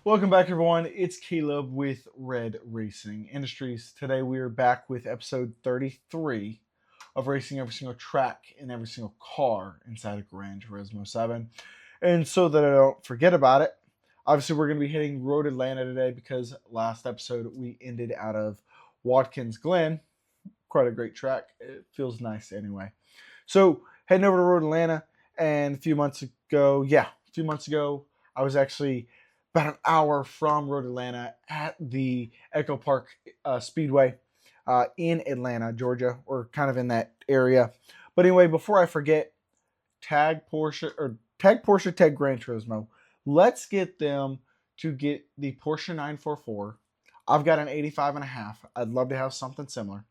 Welcome back, everyone. It's Caleb with Red Racing Industries. Today, we are back with episode 33 of racing every single track in every single car inside of Gran Turismo 7. And so that I don't forget about it, obviously, we're going to be hitting Road Atlanta today because last episode we ended out of Watkins Glen. Quite a great track. It feels nice anyway. So, heading over to Road Atlanta, and a few months ago, I was actually about an hour from Road Atlanta at the Echo Park Speedway in Atlanta, Georgia, or kind of in that area. But anyway, before I forget, tag Porsche, tag Gran Turismo. Let's get them to get the Porsche 944. I've got an 85.5. I'd love to have something similar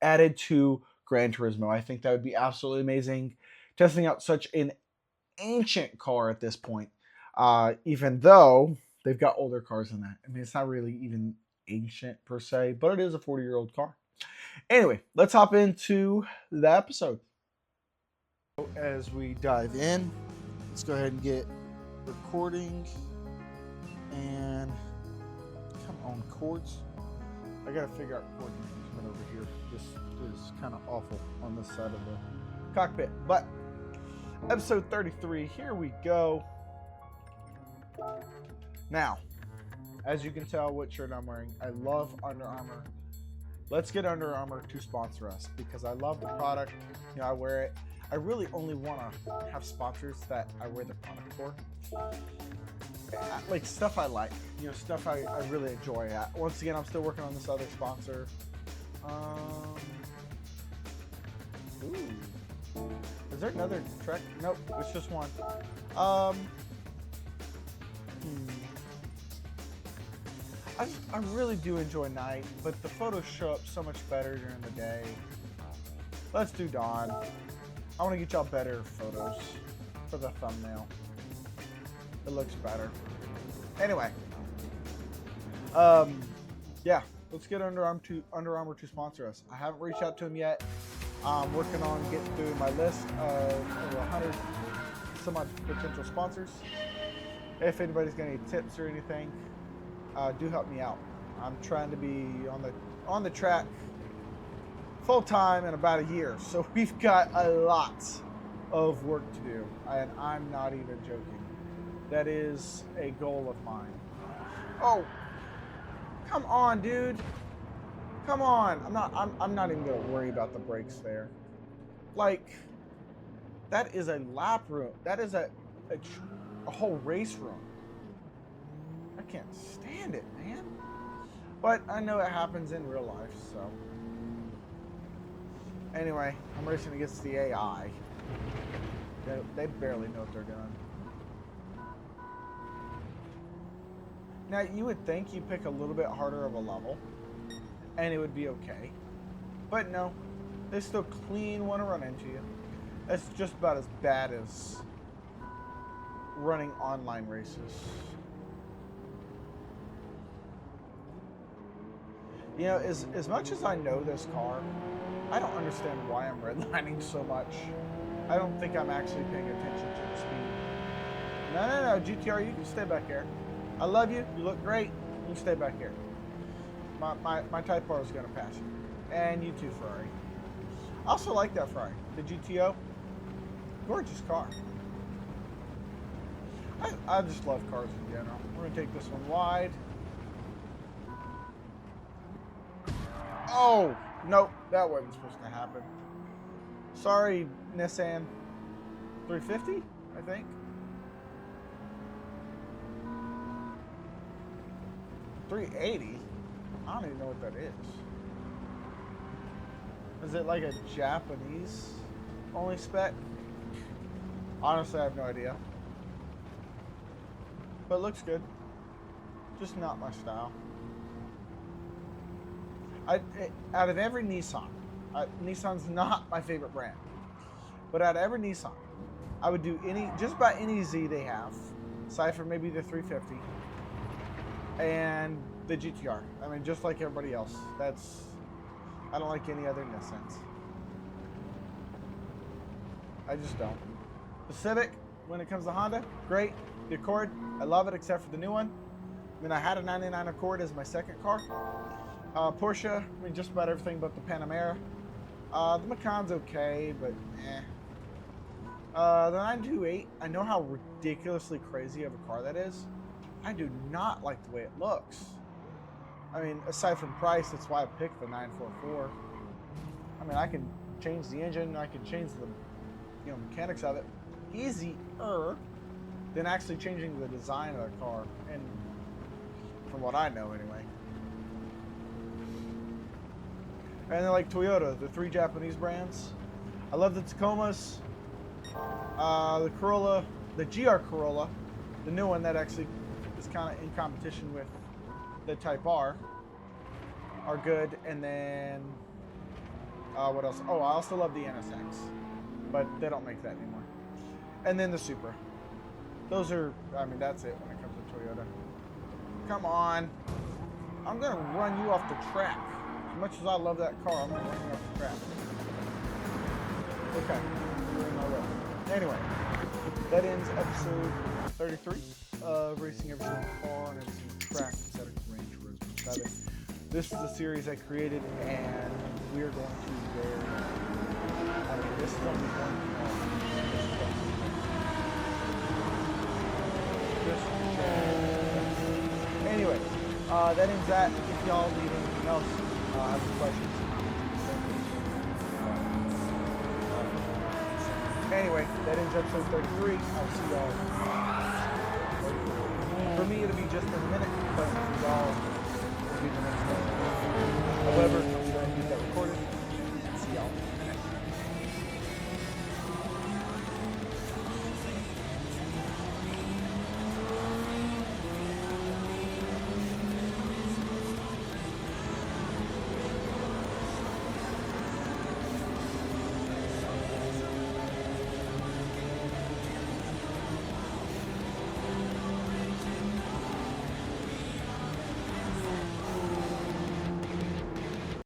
added to Gran Turismo. I think that would be absolutely amazing. Testing out such an ancient car at this point. Even though they've got older cars in that. I mean, it's not really even ancient per se, but it is a 40-year-old car. Anyway, let's hop into the episode. As we dive in, let's go ahead and get recording. And come on, cords. I gotta figure out cord management over here. This is kind of awful on this side of the cockpit. But episode 33, here we go. Now, as you can tell what shirt I'm wearing, I love Under Armour. Let's get Under Armour to sponsor us because I love the product. You know, I wear it. I really only want to have sponsors that I wear the product for. Like stuff I like, you know, stuff I really enjoy. Once again, I'm still working on this other sponsor. Is there another track? Nope, it's just one. I really do enjoy night, but the photos show up so much better during the day. Let's do dawn. I want to get y'all better photos for the thumbnail. It looks better. Anyway, yeah, let's get Under Armour to sponsor us. I haven't reached out to them yet. I'm working on getting through my list of over 100 some odd potential sponsors. If anybody's got any tips or anything, do help me out. I'm trying to be on the track full time in about a year, so we've got a lot of work to do, and I'm not even joking. That is a goal of mine. Oh, come on, dude. Come on. I'm not even gonna worry about the brakes there. Like, that is a lap room. That is a whole race room. I can't stand it, man. But I know it happens in real life, so. Anyway, I'm racing against the AI. They barely know what they're doing. Now, you would think you pick a little bit harder of a level, and it would be okay. But no, they still clean want to run into you. That's just about as bad as running online races. You know, as much as I know this car, I don't understand why I'm redlining so much. I don't think I'm actually paying attention to the speed. No, GTR, you can stay back here. I love you. You look great. You stay back here. My Type R is going to pass you. And you too, Ferrari. I also like that Ferrari. The GTO. Gorgeous car. I just love cars in general. We're going to take this one wide. Oh, nope. That wasn't supposed to happen. Sorry, Nissan. 350, I think. $380? I don't even know what that is. Is it like a Japanese only spec? Honestly, I have no idea. But it looks good. Just not my style. Out of every Nissan, Nissan's not my favorite brand. But out of every Nissan, I would do just about any Z they have, aside from maybe the 350. And the GTR. I mean, just like everybody else. I don't like any other Nissans. I just don't. The Civic, when it comes to Honda, great. The Accord, I love it except for the new one. I mean, I had a 99 Accord as my second car. Porsche, I mean, just about everything but the Panamera. The Macan's okay, but eh. The 928, I know how ridiculously crazy of a car that is. I do not like the way it looks. I mean, aside from price, that's why I picked the 944. I mean, I can change the engine, I can change the mechanics of it easier than actually changing the design of the car, and from what I know anyway. And then like Toyota, the 3 Japanese brands. I love the Tacomas, the Corolla, the GR Corolla, the new one that actually is kind of in competition with the Type R, are good. And then what else? Oh, I also love the NSX, but they don't make that anymore. And then the Supra. Those are, I mean, that's it when it comes to Toyota. Come on. I'm going to run you off the track. As much as I love that car, I'm going to run you off the track. Okay. You're in my way. Anyway, that ends episode 33 of Racing Every Single Car and Every Single Track inside of Gran Turismo 7. This is a series I created, and we are going to vary. I mean, this is only one car. Anyway, that ends that. If y'all need anything else, have some questions. Anyway, that ends episode 33. I'll see y'all. For me, it'll be just a minute, but for y'all, it'll be the next one. However,